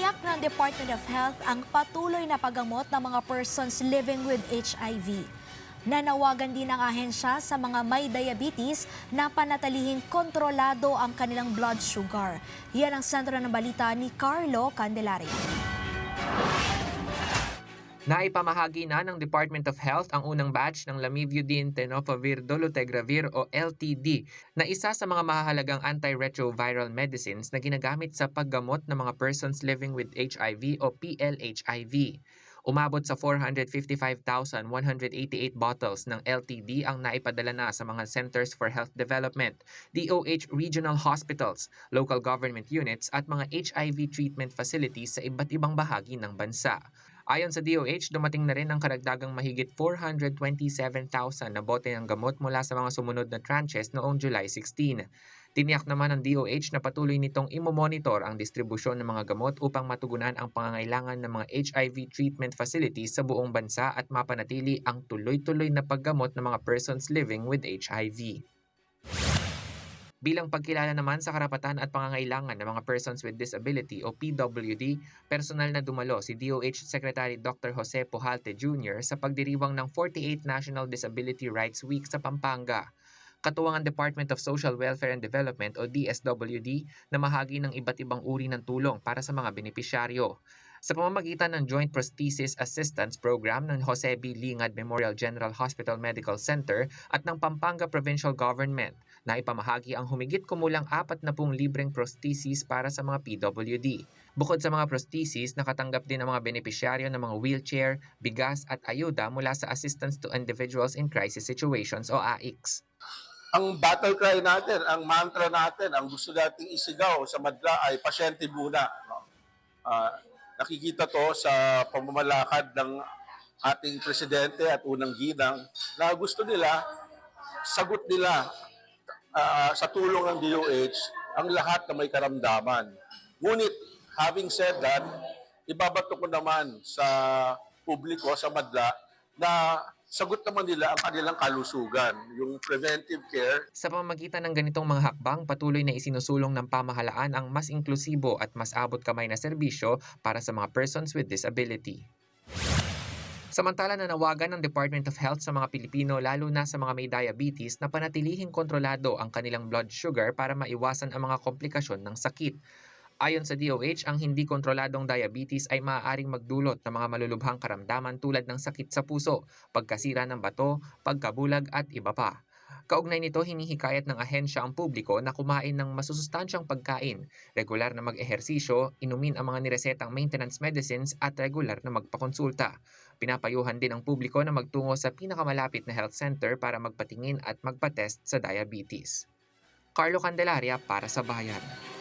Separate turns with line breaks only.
Tiniyak ng Department of Health ang patuloy na paggamot ng mga persons living with HIV. Nanawagan din ang ahensya sa mga may diabetes na panatilihing kontrolado ang kanilang blood sugar. Yan ang sentro ng balita ni Carlo Candelaria.
Naipamahagi na ng Department of Health ang unang batch ng Lamivudine Tenofovir Dolutegravir o LTD na isa sa mga mahahalagang antiretroviral medicines na ginagamit sa paggamot ng mga persons living with HIV o PLHIV. Umabot sa 455,188 bottles ng LTD ang naipadala na sa mga Centers for Health Development, DOH regional hospitals, local government units at mga HIV treatment facilities sa iba't ibang bahagi ng bansa. Ayon sa DOH, dumating na rin ang karagdagang mahigit 427,000 na bote ng gamot mula sa mga sumunod na tranches noong July 16. Tiniyak naman ng DOH na patuloy nitong imomonitor ang distribusyon ng mga gamot upang matugunan ang pangangailangan ng mga HIV treatment facilities sa buong bansa at mapanatili ang tuloy-tuloy na paggamot ng mga persons living with HIV. Bilang pagkilala naman sa karapatan at pangangailangan ng mga persons with disability o PWD, personal na dumalo si DOH Secretary Dr. Jose Pujalte Jr. sa pagdiriwang ng 48th National Disability Rights Week sa Pampanga. Katuwang ang Department of Social Welfare and Development o DSWD na mahagi ng iba't ibang uri ng tulong para sa mga benepisyaryo. Sa pamamagitan ng Joint Prosthesis Assistance Program ng Jose B. Lingad Memorial General Hospital Medical Center at ng Pampanga Provincial Government, na ipamahagi ang humigit kumulang 40 libreng prosthesis para sa mga PWD. Bukod sa mga prosthesis, nakatanggap din ang mga benepisyaryo ng mga wheelchair, bigas at ayuda mula sa Assistance to Individuals in Crisis Situations o AICS.
Ang battle cry natin, ang mantra natin, ang gusto nating isigaw sa madla ay pasyente muna. No? Nakikita to sa pamamalakad ng ating presidente at unang ginang na gusto nila, sagot nila sa tulong ng DOH ang lahat na may karamdaman. Ngunit, having said that, ibabato ko naman sa publiko, sa madla, na sagot naman nila ang kanilang kalusugan, yung preventive care.
Sa pamamagitan ng ganitong mga hakbang, patuloy na isinusulong ng pamahalaan ang mas inklusibo at mas abot kamay na serbisyo para sa mga persons with disability. Samantala, nanawagan ng Department of Health sa mga Pilipino lalo na sa mga may diabetes na panatilihing kontrolado ang kanilang blood sugar para maiwasan ang mga komplikasyon ng sakit. Ayon sa DOH, ang hindi kontroladong diabetes ay maaaring magdulot ng mga malulubhang karamdaman tulad ng sakit sa puso, pagkasira ng bato, pagkabulag at iba pa. Kaugnay nito, hinihikayat ng ahensya ang publiko na kumain ng masusustansyang pagkain, regular na mag-ehersisyo, inumin ang mga niresetang maintenance medicines at regular na magpakonsulta. Pinapayuhan din ang publiko na magtungo sa pinakamalapit na health center para magpatingin at magpatest sa diabetes. Carlo Candelaria para sa Bayan.